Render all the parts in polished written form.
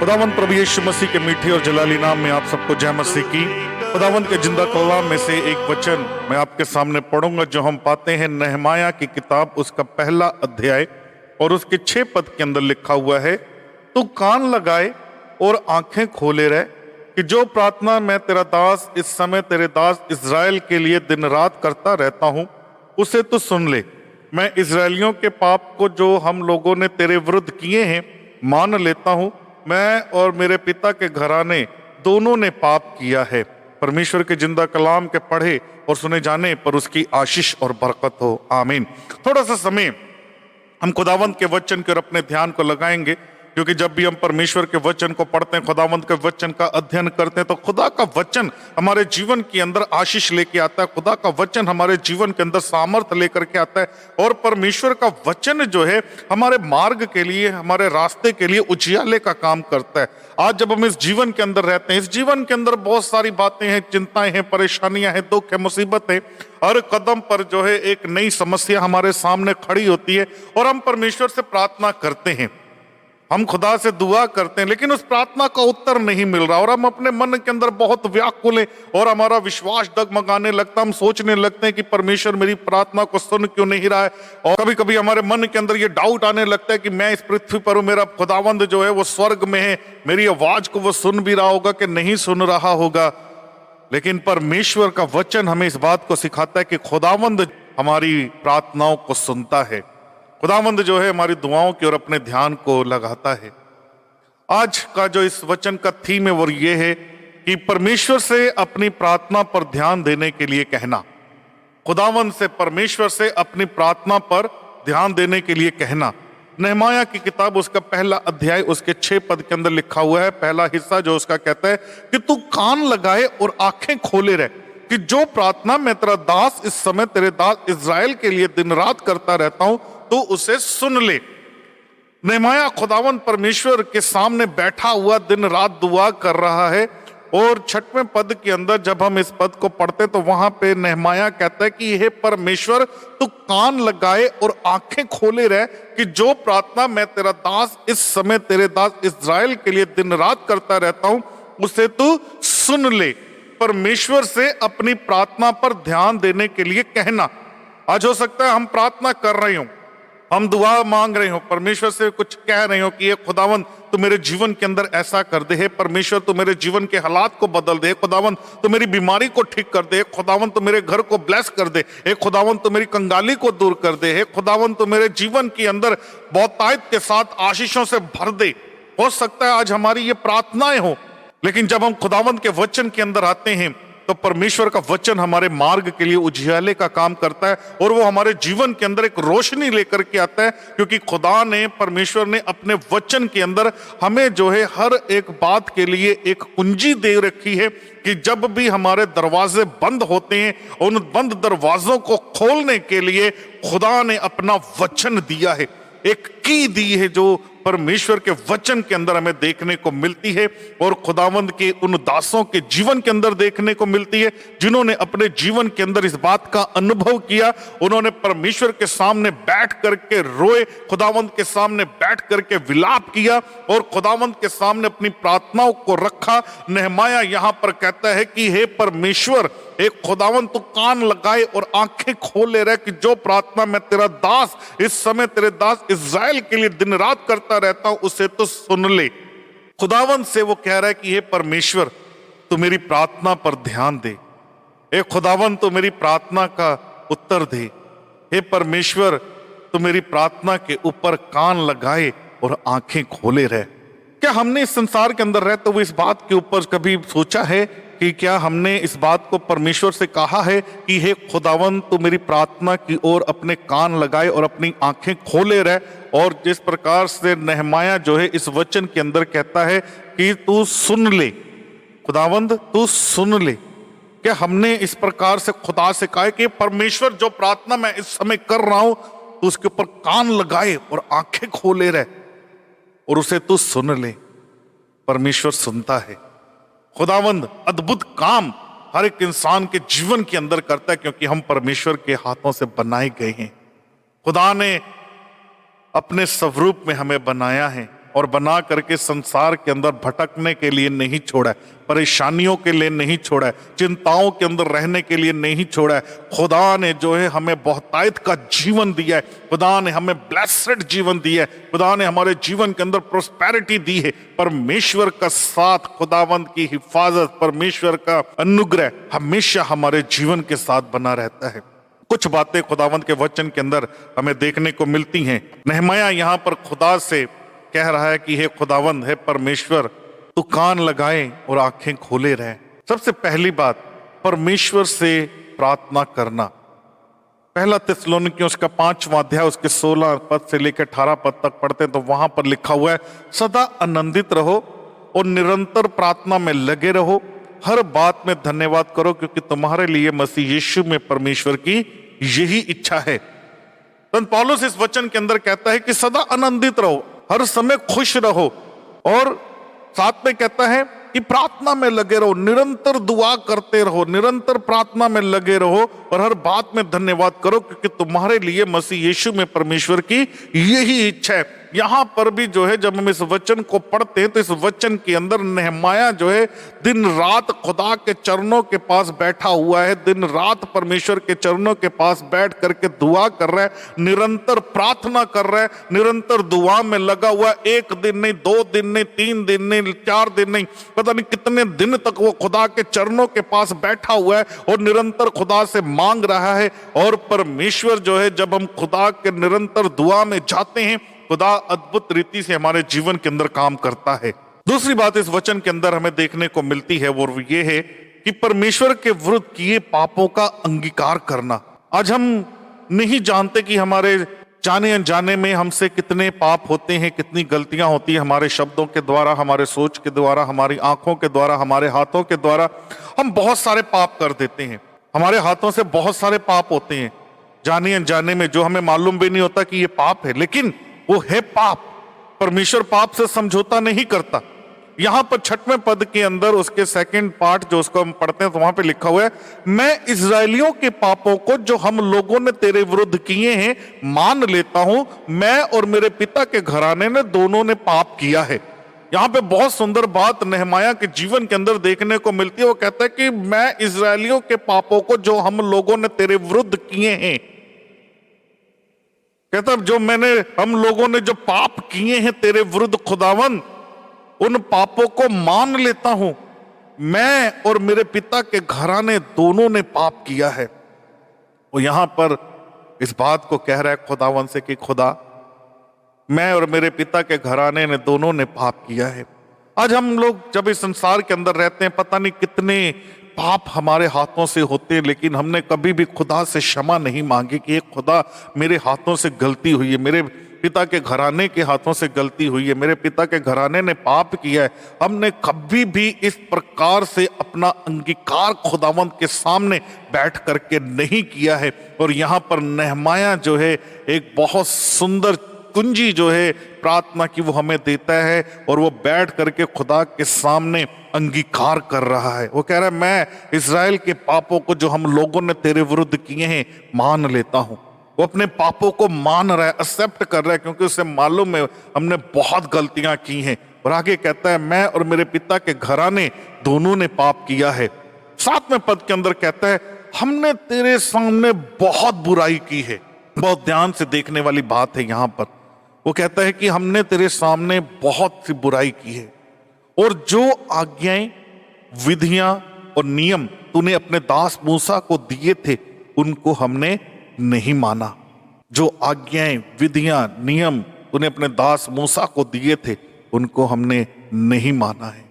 खुदावंद प्रभु यीशु मसीह के मीठे और जलाली नाम में आप सबको जय मसीह की। खुदावंद के जिंदा कलाम में से एक वचन मैं आपके सामने पढ़ूंगा जो हम पाते हैं नहमाया की किताब उसका पहला अध्याय और उसके 6 पद के अंदर लिखा हुआ है, तू कान लगाए और आंखें खोले रह कि जो प्रार्थना मैं तेरा दास इस समय तेरे दास इज़राइल के लिए दिन रात करता रहता हूं उसे तू सुन ले। मैं इज़राइलियों के पाप को जो हम लोगों ने तेरे विरुद्ध किए हैं मान लेता हूं। मैं और मेरे पिता के घराने दोनों ने पाप किया है। परमेश्वर के जिंदा कलाम के पढ़े और सुने जाने पर उसकी आशीष और बरकत हो, आमीन। थोड़ा सा समय हम खुदावंद के वचन के और अपने ध्यान को लगाएंगे, क्योंकि जब भी हम परमेश्वर के वचन को पढ़ते हैं, खुदावंद के वचन का अध्ययन करते हैं, तो खुदा का वचन हमारे जीवन के अंदर आशीष लेके आता है। खुदा का वचन हमारे जीवन के अंदर सामर्थ लेकर के आता है और परमेश्वर का वचन जो है हमारे मार्ग के लिए, हमारे रास्ते के लिए उजियाले का काम करता है। आज जब हम इस जीवन के अंदर रहते हैं, इस जीवन के अंदर बहुत सारी बातें हैं, चिंताएं हैं, परेशानियां हैं, दुख है, मुसीबत है। हर कदम पर जो है एक नई समस्या हमारे सामने खड़ी होती है और हम परमेश्वर से प्रार्थना करते हैं, हम खुदा से दुआ करते हैं, लेकिन उस प्रार्थना का उत्तर नहीं मिल रहा और हम अपने मन के अंदर बहुत व्याकुल हैं और हमारा विश्वास डगमगाने लगता है। हम सोचने लगते हैं कि परमेश्वर मेरी प्रार्थना को सुन क्यों नहीं रहा है। और कभी कभी हमारे मन के अंदर ये डाउट आने लगता है कि मैं इस पृथ्वी पर हूं, मेरा खुदावंद जो है वो स्वर्ग में है, मेरी आवाज को वो सुन भी रहा होगा कि नहीं सुन रहा होगा। लेकिन परमेश्वर का वचन हमें इस बात को सिखाता है कि खुदावंद हमारी प्रार्थनाओं को सुनता है। खुदावंद जो है हमारी दुआओं की ओर अपने ध्यान को लगाता है। आज का जो इस वचन का थीम है वो ये है कि परमेश्वर से अपनी प्रार्थना पर ध्यान देने के लिए कहना। खुदावंद से, परमेश्वर से अपनी प्रार्थना पर ध्यान देने के लिए कहना। नहमाया की किताब उसका पहला अध्याय उसके 6 पद के अंदर लिखा हुआ है, पहला हिस्सा जो उसका कहता है कि तू कान लगाए और आंखें खोले रह कि जो प्रार्थना मैं तेरा दास इस समय तेरे दास इज़राइल के लिए दिन रात करता रहता हूं तो उसे सुन ले। नहमाया खुदावंद परमेश्वर के सामने बैठा हुआ दिन रात दुआ कर रहा है और 6वें पद के अंदर जब हम इस पद को पढ़ते तो वहां पे नहमाया कहता है कि हे परमेश्वर तू कान लगाए और आंखें खोले रह कि जो प्रार्थना मैं तेरा दास इस समय तेरे दास इज़राइल के लिए दिन रात करता रहता हूं उसे तू सुन ले। परमेश्वर से अपनी प्रार्थना पर ध्यान देने के लिए कहना। आज हो सकता है हम प्रार्थना कर रहे हो, हम दुआ मांग रहे हो, परमेश्वर से कुछ कह रहे हो कि ये खुदावंद तू मेरे जीवन के अंदर ऐसा कर दे, हे परमेश्वर तू मेरे जीवन के हालात को बदल दे, खुदावंद तू मेरी बीमारी को ठीक कर दे, खुदावंद तू मेरे घर को ब्लेस कर दे, हे खुदावंद तू मेरी कंगाली को दूर कर दे, हे खुदावंद तू मेरे जीवन के अंदर बहुतायत के साथ आशीषों से भर दे। हो सकता है आज हमारी ये प्रार्थनाएं हो, लेकिन जब हम खुदावंद के वचन के अंदर आते हैं तो परमेश्वर का वचन हमारे मार्ग के लिए उजियाले का काम करता है और वो हमारे जीवन के अंदर एक रोशनी लेकर के आता है, क्योंकि खुदा ने, परमेश्वर ने अपने वचन के अंदर हमें जो है हर एक बात के लिए एक कुंजी दे रखी है कि जब भी हमारे दरवाजे बंद होते हैं उन बंद दरवाजों को खोलने के लिए खुदा ने अपना वचन दिया है। एक की दी है जो परमेश्वर के वचन के अंदर हमें देखने को मिलती है और खुदावंद के उन दासों के जीवन के अंदर देखने को मिलती है जिन्होंने अपने जीवन के अंदर इस बात का अनुभव किया। उन्होंने परमेश्वर के सामने बैठ करके रोए, खुदावंद के सामने बैठ करके विलाप किया और खुदावंद के सामने अपनी प्रार्थनाओं को रखा। नहमाया यहां पर कहता है कि हे परमेश्वर, एक खुदावंद तू कान लगाए और आंखें खोले रहे कि जो प्रार्थना मैं तेरा दास इस समय तेरे दास इज़राइल के लिए दिन रात करता रहता हूं उसे तो सुन ले। खुदावंद से वो कह रहा है कि हे परमेश्वर तू मेरी प्रार्थना पर ध्यान दे, हे खुदावंद तू मेरी प्रार्थना का उत्तर दे, हे परमेश्वर तू मेरी प्रार्थना के ऊपर कान लगाए और आंखें खोले रहे। क्या हमने इस संसार के अंदर रहते हुए इस बात के ऊपर कभी सोचा है कि क्या हमने इस बात को परमेश्वर से कहा है कि हे खुदावंद तू मेरी प्रार्थना की ओर अपने कान लगाए और अपनी आंखें खोले रहे। और जिस प्रकार से नहमाया जो है इस वचन के अंदर कहता है कि तू सुन ले, खुदावंद तू सुन ले, क्या हमने इस प्रकार से खुदा से कहा है कि परमेश्वर जो प्रार्थना मैं इस समय कर रहा हूं तो उसके ऊपर कान लगाए और आंखें खोले रहे और उसे तू सुन ले। परमेश्वर सुनता है। खुदावंद अद्भुत काम हर एक इंसान के जीवन के अंदर करता है क्योंकि हम परमेश्वर के हाथों से बनाए गए हैं। खुदा ने अपने स्वरूप में हमें बनाया है और बना करके संसार के अंदर भटकने के लिए नहीं छोड़ा है, परेशानियों के लिए नहीं छोड़ा है, चिंताओं के अंदर रहने के लिए नहीं छोड़ा है। खुदा ने जो है हमें बहुतायत का जीवन दिया है, खुदा ने हमें ब्लेस्ड जीवन दिया है, खुदा ने हमारे जीवन के अंदर प्रोस्पेरिटी दी है। परमेश्वर का साथ, खुदावंद की हिफाजत, परमेश्वर का अनुग्रह हमेशा हमारे जीवन के साथ बना रहता है। कुछ बातें खुदावंद के वचन के अंदर हमें देखने को मिलती हैं। नहमयाह यहाँ पर खुदा से कह रहा है कि हे खुदावंद, हे परमेश्वर, तू कान लगाए और आंखें खोले रहे। सबसे पहली बात, परमेश्वर से प्रार्थना करना। पहला थिस्सलुनीकियों उसका 5वां अध्याय उसके 16 पद से लेकर 18 पद तक पढ़ते हैं तो वहां पर लिखा हुआ है, सदा आनंदित रहो और निरंतर प्रार्थना में लगे रहो, हर बात में धन्यवाद करो, क्योंकि तुम्हारे लिए मसीह यीशु में परमेश्वर की यही इच्छा है। संत पौलुस इस वचन के अंदर कहता है कि सदा आनंदित रहो, हर समय खुश रहो, और साथ में कहता है कि प्रार्थना में लगे रहो, निरंतर दुआ करते रहो, निरंतर प्रार्थना में लगे रहो और हर बात में धन्यवाद करो, क्योंकि तुम्हारे लिए मसीह यीशु में परमेश्वर की यही इच्छा है। यहां पर भी जो है जब हम इस वचन को पढ़ते हैं तो इस वचन के अंदर नहमयाह जो है दिन रात खुदा के चरणों के पास बैठा हुआ है, दिन रात परमेश्वर के चरणों के पास बैठ करके दुआ कर रहा है, निरंतर प्रार्थना कर रहा है, निरंतर दुआ में लगा हुआ है। 1 दिन नहीं, 2 दिन नहीं, 3 दिन नहीं, 4 दिन नहीं, पता नहीं कितने दिन तक वो खुदा के चरणों के पास बैठा हुआ है और निरंतर खुदा से मांग रहा है। और परमेश्वर जो है, जब हम खुदा के निरंतर दुआ में जाते हैं, खुदा अद्भुत रीति से हमारे जीवन के अंदर काम करता है। दूसरी बात इस वचन के अंदर हमें देखने को मिलती है वो ये है कि परमेश्वर के विरुद्ध किए पापों का अंगीकार करना। आज हम नहीं जानते कि हमारे जाने अनजाने में हमसे कितने पाप होते हैं, कितनी गलतियां होती है, हमारे शब्दों के द्वारा, हमारे सोच के द्वारा, हमारी आंखों के द्वारा, हमारे हाथों के द्वारा हम बहुत सारे पाप कर देते हैं। हमारे हाथों से बहुत सारे पाप होते हैं जाने अनजाने में, जो हमें मालूम भी नहीं होता कि ये पाप है, लेकिन वो है पाप। परमेश्वर पाप से समझौता नहीं करता। यहां पर 6वें पद के अंदर उसके सेकंड पार्ट जो उसको हम पढ़ते हैं तो वहां पे लिखा हुआ है, मैं इजरायलियों के पापों को जो हम लोगों ने तेरे विरुद्ध किए हैं मान लेता हूं, मैं और मेरे पिता के घराने ने दोनों ने पाप किया है। यहां पे बहुत सुंदर बात नहमयाह के जीवन के अंदर देखने को मिलती है। वो कहता है कि मैं इजरायलियों के पापों को जो हम लोगों ने तेरे विरुद्ध किए हैं, कहता हम लोगों ने जो पाप किए हैं तेरे विरुद्ध खुदावन, उन पापों को मान लेता हूं, मैं और मेरे पिता के घराने दोनों ने पाप किया है। वो यहां पर इस बात को कह रहा है खुदावन से कि खुदा, मैं और मेरे पिता के घराने ने दोनों ने पाप किया है। आज हम लोग जब इस संसार के अंदर रहते हैं, पता नहीं कितने पाप हमारे हाथों से होते हैं, लेकिन हमने कभी भी खुदा से क्षमा नहीं मांगी कि खुदा मेरे हाथों से गलती हुई है, मेरे पिता के घराने के हाथों से गलती हुई है, मेरे पिता के घराने ने पाप किया है। हमने कभी भी इस प्रकार से अपना अंगीकार खुदावंद के सामने बैठ करके नहीं किया है। और यहाँ पर नहमयाह जो है एक बहुत सुंदर कुंजी जो है प्रार्थना की वो हमें देता है, और वो बैठ करके खुदा के सामने अंगीकार कर रहा है। वो कह रहा है मैं इज़राइल के पापों को जो हम लोगों ने तेरे विरुद्ध किए हैं मान लेता हूं। वो अपने पापों को मान रहा है, एक्सेप्ट कर रहा है, क्योंकि उसे मालूम है हमने बहुत गलतियां की हैं। और आगे कहता है मैं और मेरे पिता के घराने दोनों ने पाप किया है। 7वें पद के अंदर कहता है हमने तेरे सामने बहुत बुराई की है। बहुत ध्यान से देखने वाली बात है यहाँ पर। वो कहता है कि हमने तेरे सामने बहुत सी बुराई की है, और जो आज्ञाएं, विधियां और नियम तूने अपने दास मूसा को दिए थे उनको हमने नहीं माना। जो आज्ञाएं, विधियां, नियम तूने अपने दास मूसा को दिए थे उनको हमने नहीं माना है।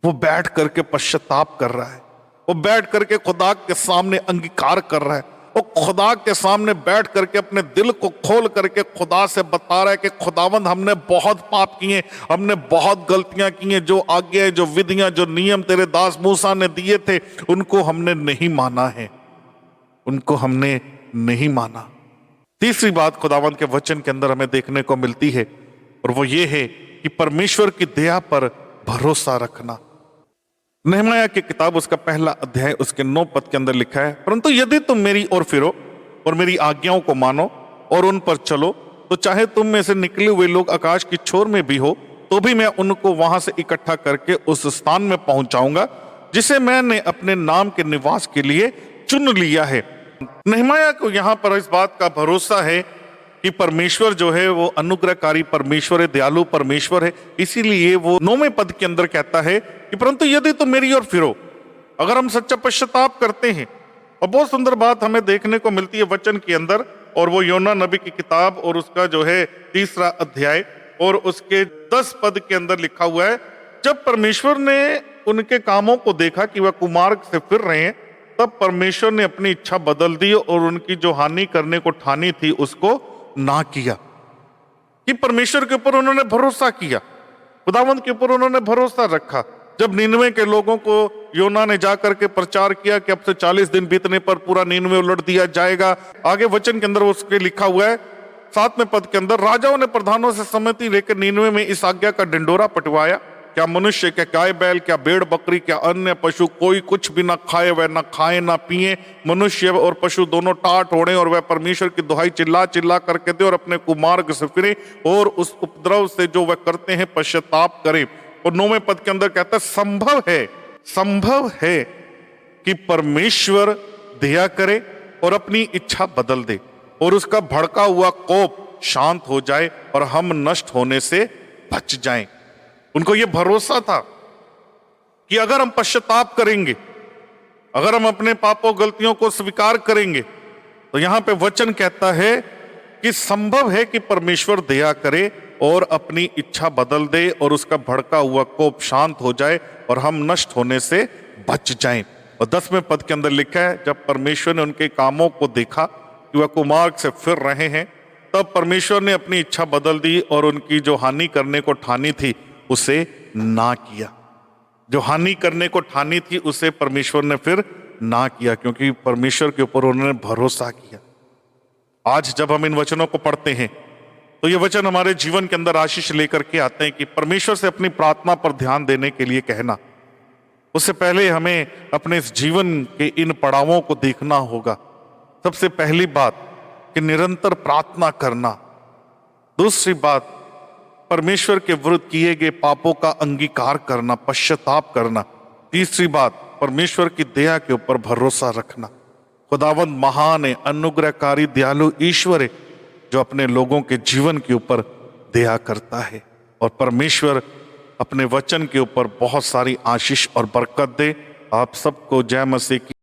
वो बैठ करके पश्चाताप कर रहा है, वो बैठ करके खुदा के सामने अंगीकार कर रहा है, वो खुदा के सामने बैठ करके अपने दिल को खोल करके खुदा से बता रहा है कि खुदावंद हमने बहुत पाप किए, हमने बहुत गलतियां की हैं। जो आज्ञाएं, जो विधियां, जो नियम तेरे दास मूसा ने दिए थे उनको हमने नहीं माना है, उनको हमने नहीं माना। तीसरी बात खुदावंद के वचन के अंदर हमें देखने को मिलती है, और वो ये है कि परमेश्वर की दया पर भरोसा रखना। नहमयाह की किताब उसका पहला अध्याय उसके 9 पद के अंदर लिखा है, परंतु यदि तुम मेरी ओर फिरो और मेरी आज्ञाओं को मानो और उन पर चलो तो चाहे तुम में से निकले हुए लोग आकाश की छोर में भी हो तो भी मैं उनको वहां से इकट्ठा करके उस स्थान में पहुंचाऊंगा जिसे मैंने अपने नाम के निवास के लिए चुन लिया है। नहमाया को यहाँ पर इस बात का भरोसा है कि परमेश्वर जो है वो अनुग्रहकारी परमेश्वर है, दयालु परमेश्वर है। इसीलिए वो 9वें पद के अंदर कहता है कि परंतु यदि तुम मेरी ओर फिरो, अगर हम सच्चा पश्चाताप करते हैं। और बहुत सुंदर बात हमें देखने को मिलती है वचन के अंदर, और वो योना नबी की किताब और उसका जो है 3रा अध्याय और उसके 10 पद के अंदर लिखा हुआ है, जब परमेश्वर ने उनके कामों को देखा कि वह कुमार्ग से फिर रहे हैं, तब परमेश्वर ने अपनी इच्छा बदल दी और उनकी जो हानि करने को ठानी थी उसको ना किया। कि परमेश्वर के ऊपर उन्होंने भरोसा किया, खुदावंद के ऊपर उन्होंने भरोसा रखा। जब नीनवे के लोगों को योना ने जाकर के प्रचार किया कि अब से 40 दिन बीतने पर पूरा नीनवे उलट दिया जाएगा, आगे वचन के अंदर उसके लिखा हुआ है 7वें पद के अंदर, राजाओं ने प्रधानों से सम्मति लेकर नीनवे में इस आज्ञा का ढिंडोरा पटवाया, क्या मनुष्य, क्या गाय बैल, क्या भेड़ बकरी, क्या अन्य पशु कोई कुछ भी ना खाए, वह ना खाए ना पिए, मनुष्य और पशु दोनों टाट ओढ़े और वह परमेश्वर की दुहाई चिल्ला चिल्ला करके दे और अपने कुमार्ग से फिरे और उस उपद्रव से जो वह करते हैं पश्चाताप करे। और 9वें पद के अंदर कहता है संभव है कि परमेश्वर दया करे और अपनी इच्छा बदल दे और उसका भड़का हुआ कोप शांत हो जाए और हम नष्ट होने से बच जाएं। उनको यह भरोसा था कि अगर हम पश्चाताप करेंगे, अगर हम अपने पापों गलतियों को स्वीकार करेंगे, तो यहां पे वचन कहता है कि संभव है कि परमेश्वर दया करे और अपनी इच्छा बदल दे और उसका भड़का हुआ कोप शांत हो जाए और हम नष्ट होने से बच जाएं। और 10वें पद के अंदर लिखा है, जब परमेश्वर ने उनके कामों को देखा कि वह कुमार्ग से फिर रहे हैं, तब परमेश्वर ने अपनी इच्छा बदल दी और उनकी जो हानि करने को ठानी थी उसे ना किया। जो हानि करने को ठानी थी उसे परमेश्वर ने फिर ना किया, क्योंकि परमेश्वर के ऊपर उन्होंने भरोसा किया। आज जब हम इन वचनों को पढ़ते हैं तो ये वचन हमारे जीवन के अंदर आशीष लेकर के आते हैं कि परमेश्वर से अपनी प्रार्थना पर ध्यान देने के लिए कहना, उससे पहले हमें अपने इस जीवन के इन पड़ावों को देखना होगा। सबसे पहली बात कि निरंतर प्रार्थना करना, दूसरी बात परमेश्वर के विरुद्ध किए गए पापों का अंगीकार करना, पश्चाताप करना, तीसरी बात परमेश्वर की दया के ऊपर भरोसा रखना। खुदावंद महान है, अनुग्रहकारी दयालु ईश्वर है जो अपने लोगों के जीवन के ऊपर दया करता है। और परमेश्वर अपने वचन के ऊपर बहुत सारी आशीष और बरकत दे। आप सबको जय मसीह की